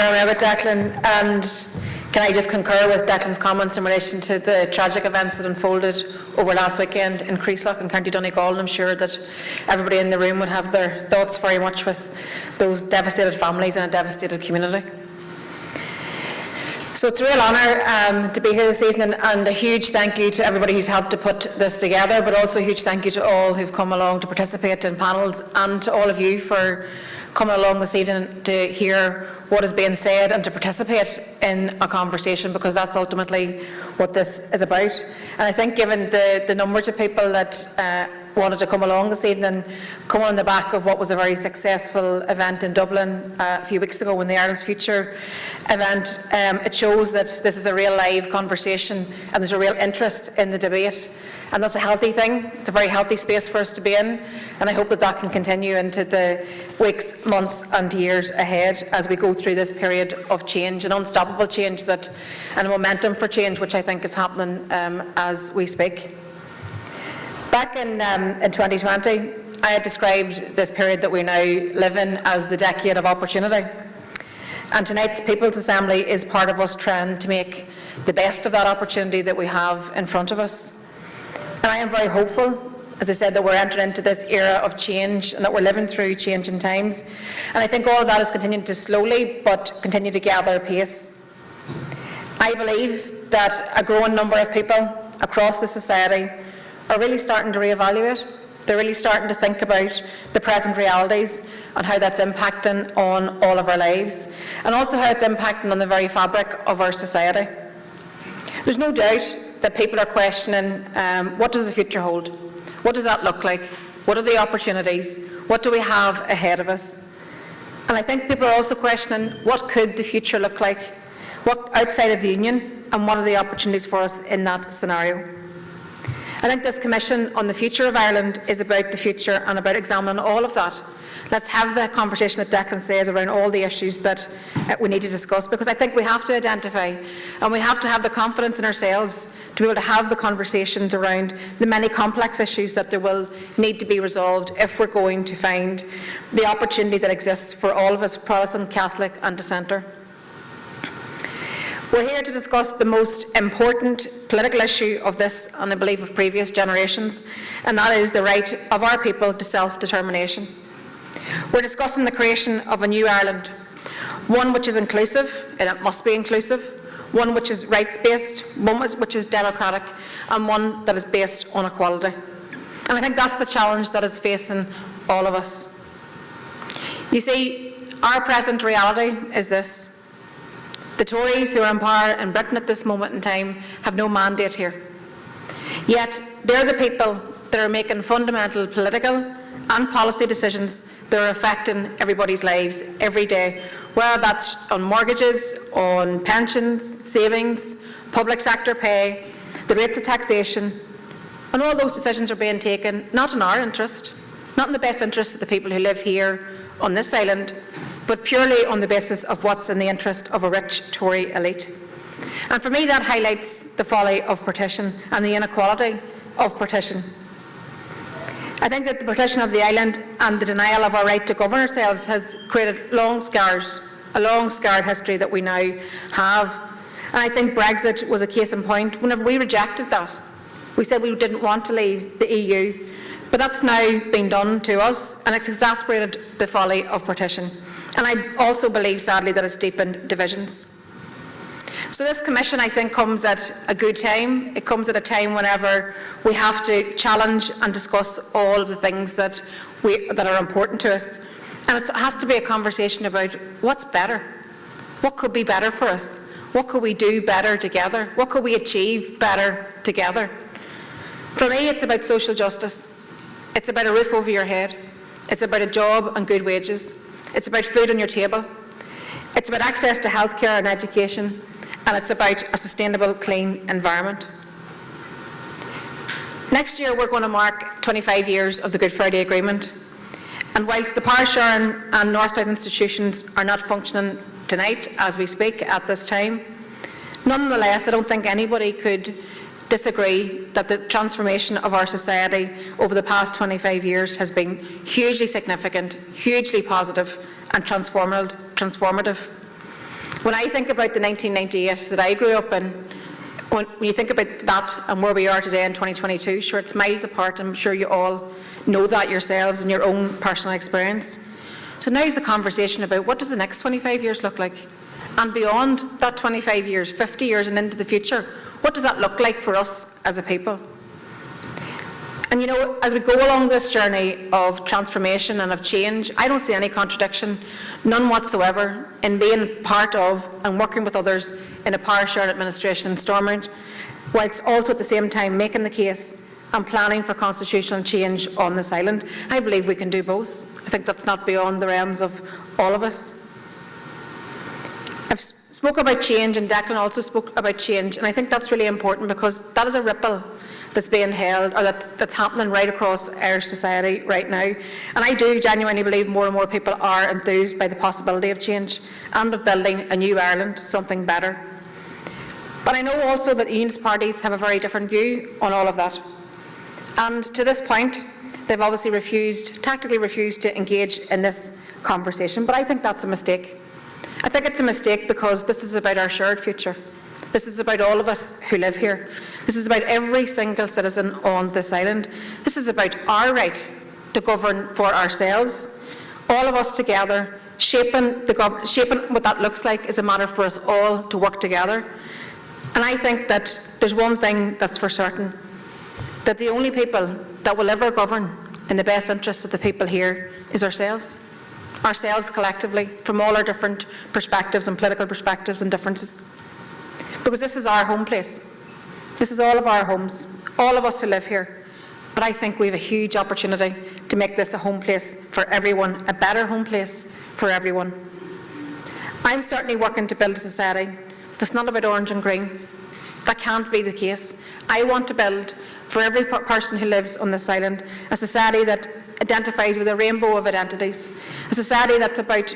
away with Declan, and can I just concur with Declan's comments in relation to the tragic events that unfolded over last weekend in Creeslough in County Donegal, and I'm sure that everybody in the room would have their thoughts very much with those devastated families and a devastated community. So it's a real honour to be here this evening, and a huge thank you to everybody who's helped to put this together, but also a huge thank you to all who've come along to participate in panels, and to all of you for coming along this evening to hear what is being said and to participate in a conversation, because that's ultimately what this is about. And I think given the numbers of people that wanted to come along this evening, coming on the back of what was a very successful event in Dublin a few weeks ago, when the Ireland's Future event, it shows that this is a real live conversation and there's a real interest in the debate. And that's a healthy thing. It's a very healthy space for us to be in, and I hope that that can continue into the weeks, months and years ahead as we go through this period of change, an unstoppable change, and a momentum for change which I think is happening as we speak. Back in 2020, I had described this period that we now live in as the decade of opportunity. And tonight's People's Assembly is part of us trying to make the best of that opportunity that we have in front of us. And I am very hopeful, as I said, that we're entering into this era of change and that we're living through changing times. And I think all of that is continuing to slowly but continue to gather pace. I believe that a growing number of people across the society are really starting to reevaluate. They're really starting to think about the present realities and how that's impacting on all of our lives, and also how it's impacting on the very fabric of our society. There's no doubt that people are questioning what does the future hold? What does that look like? What are the opportunities? What do we have ahead of us? And I think people are also questioning what could the future look like? What outside of the Union, and what are the opportunities for us in that scenario? I think this Commission on the Future of Ireland is about the future and about examining all of that. Let's have the conversation that Declan says around all the issues that we need to discuss, because I think we have to identify and we have to have the confidence in ourselves to be able to have the conversations around the many complex issues that there will need to be resolved if we're going to find the opportunity that exists for all of us, Protestant, Catholic and Dissenter. We're here to discuss the most important political issue of this, and I believe of previous generations, and that is the right of our people to self-determination. We're discussing the creation of a new Ireland, one which is inclusive, and it must be inclusive, one which is rights-based, one which is democratic, and one that is based on equality. And I think that's the challenge that is facing all of us. You see, our present reality is this. The Tories who are in power in Britain at this moment in time have no mandate here. Yet they're the people that are making fundamental political and policy decisions that are affecting everybody's lives every day, whether that's on mortgages, on pensions, savings, public sector pay, the rates of taxation, and all those decisions are being taken not in our interest, not in the best interest of the people who live here on this island, but purely on the basis of what's in the interest of a rich Tory elite. And for me, that highlights the folly of partition and the inequality of partition. I think that the partition of the island and the denial of our right to govern ourselves has created long scars, a long scarred history that we now have. And I think Brexit was a case in point. Whenever we rejected that, we said we didn't want to leave the EU, but that's now been done to us, and it's exasperated the folly of partition. And I also believe, sadly, that it's deepened divisions. So this Commission, I think, comes at a good time. It comes at a time whenever we have to challenge and discuss all of the things that are important to us. And it has to be a conversation about what's better. What could be better for us? What could we do better together? What could we achieve better together? For me, it's about social justice. It's about a roof over your head. It's about a job and good wages. It's about food on your table. It's about access to healthcare and education. And it's about a sustainable, clean environment. Next year, we're going to mark 25 years of the Good Friday Agreement. And whilst the power sharing and North-South institutions are not functioning tonight as we speak at this time, nonetheless, I don't think anybody could disagree that the transformation of our society over the past 25 years has been hugely significant, hugely positive and transformative. When I think about the 1998 that I grew up in, when you think about that and where we are today in 2022, sure, it's miles apart. I'm sure you all know that yourselves in your own personal experience. So now's the conversation about what does the next 25 years look like? And beyond that 25 years, 50 years and into the future, what does that look like for us as a people? And you know, as we go along this journey of transformation and of change, I don't see any contradiction, none whatsoever, in being part of and working with others in a power shared administration in Stormont, whilst also at the same time making the case and planning for constitutional change on this island. I believe we can do both. I think that's not beyond the realms of all of us. I've spoke about change, and Declan also spoke about change, and I think that's really important because that is a ripple that's being held, or that's happening right across Irish society right now. And I do genuinely believe more and more people are enthused by the possibility of change and of building a new Ireland, something better. But I know also that Ian's parties have a very different view on all of that. And to this point, they've obviously tactically refused to engage in this conversation, but I think that's a mistake. I think it's a mistake because this is about our shared future. This is about all of us who live here. This is about every single citizen on this island. This is about our right to govern for ourselves. All of us together, shaping what that looks like is a matter for us all to work together. And I think that there's one thing that's for certain, that the only people that will ever govern in the best interests of the people here is ourselves. Ourselves collectively, from all our different perspectives and political perspectives and differences. Because this is our home place. This is all of our homes, all of us who live here. But I think we have a huge opportunity to make this a home place for everyone, a better home place for everyone. I'm certainly working to build a society that's not about orange and green. That can't be the case. I want to build, for every person who lives on this island, a society that identifies with a rainbow of identities, a society that's about,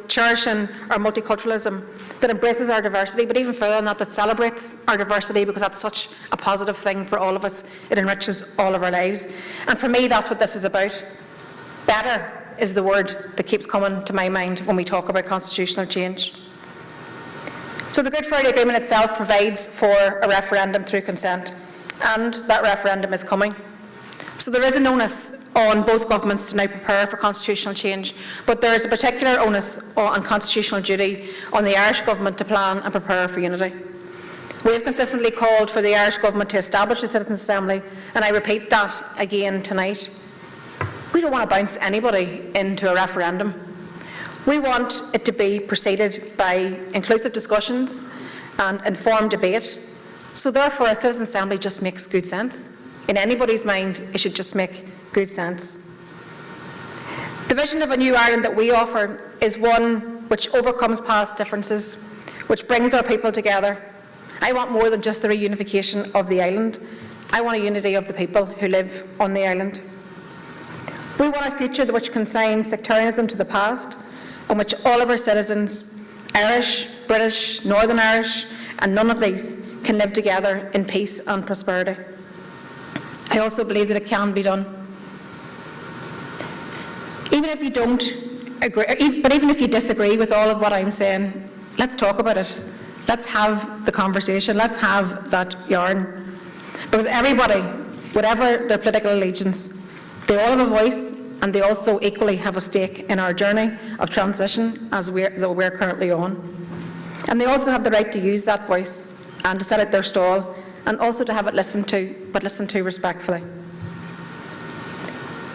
cherishing our multiculturalism, that embraces our diversity, but even further than that, that celebrates our diversity, because that's such a positive thing for all of us. It enriches all of our lives. And for me, that's what this is about. Better is the word that keeps coming to my mind when we talk about constitutional change. So the Good Friday Agreement itself provides for a referendum through consent, and that referendum is coming. So there is an onus on both governments to now prepare for constitutional change, but there is a particular onus on constitutional duty on the Irish Government to plan and prepare for unity. We have consistently called for the Irish Government to establish a Citizens' Assembly, and I repeat that again tonight. We don't want to bounce anybody into a referendum. We want it to be preceded by inclusive discussions and informed debate. So therefore, a Citizens' Assembly just makes good sense. In anybody's mind, it should just make good sense. The vision of a new Ireland that we offer is one which overcomes past differences, which brings our people together. I want more than just the reunification of the island. I want a unity of the people who live on the island. We want a future which consigns sectarianism to the past, in which all of our citizens, Irish, British, Northern Irish, and none of these, can live together in peace and prosperity. I also believe that it can be done. Even if you don't agree, but even if you disagree with all of what I'm saying, let's talk about it. Let's have the conversation. Let's have that yarn. Because everybody, whatever their political allegiance, they all have a voice, and they also equally have a stake in our journey of transition that we're currently on. And they also have the right to use that voice and to set out their stall, and also to have it listened to, but listened to respectfully.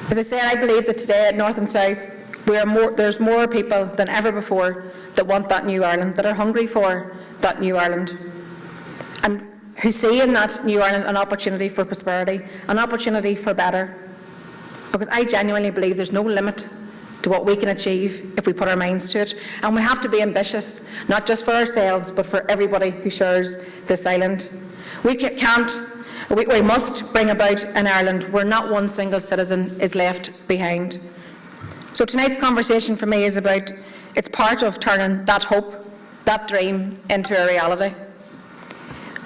As I said, I believe that today at North and South, there's more people than ever before that want that new Ireland, that are hungry for that new Ireland, and who see in that new Ireland an opportunity for prosperity, an opportunity for better. Because I genuinely believe there's no limit to what we can achieve if we put our minds to it. And we have to be ambitious, not just for ourselves, but for everybody who shares this island. We must bring about an Ireland where not one single citizen is left behind. So tonight's conversation for me is about, it's part of turning that hope, that dream, into a reality.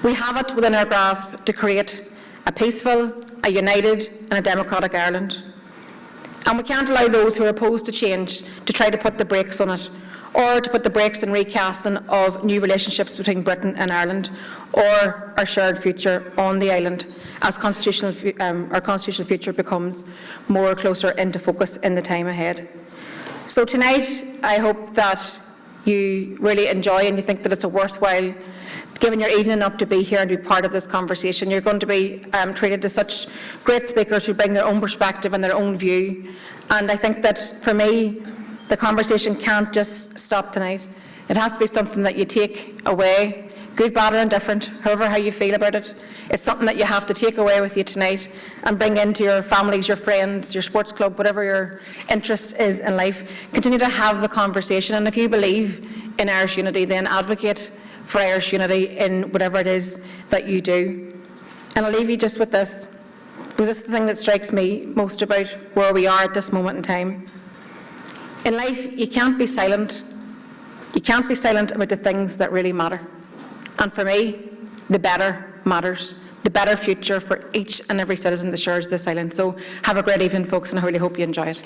We have it within our grasp to create a peaceful, a united and a democratic Ireland. And we can't allow those who are opposed to change to try to put the brakes on it, or to put the brakes and recasting of new relationships between Britain and Ireland, or our shared future on the island as our constitutional future becomes more closer into focus in the time ahead. So tonight, I hope that you really enjoy and you think that it's a worthwhile, given your evening up, to be here and be part of this conversation. You're going to be treated as such great speakers who bring their own perspective and their own view. And I think that, for me, the conversation can't just stop tonight. It has to be something that you take away, good, bad or indifferent, however how you feel about it. It's something that you have to take away with you tonight and bring into your families, your friends, your sports club, whatever your interest is in life. Continue to have the conversation, and if you believe in Irish unity, then advocate for Irish unity in whatever it is that you do. And I'll leave you just with this, because this is the thing that strikes me most about where we are at this moment in time. In life, you can't be silent. You can't be silent about the things that really matter. And for me, the better matters, the better future for each and every citizen that shares this island. So have a great evening, folks, and I really hope you enjoy it.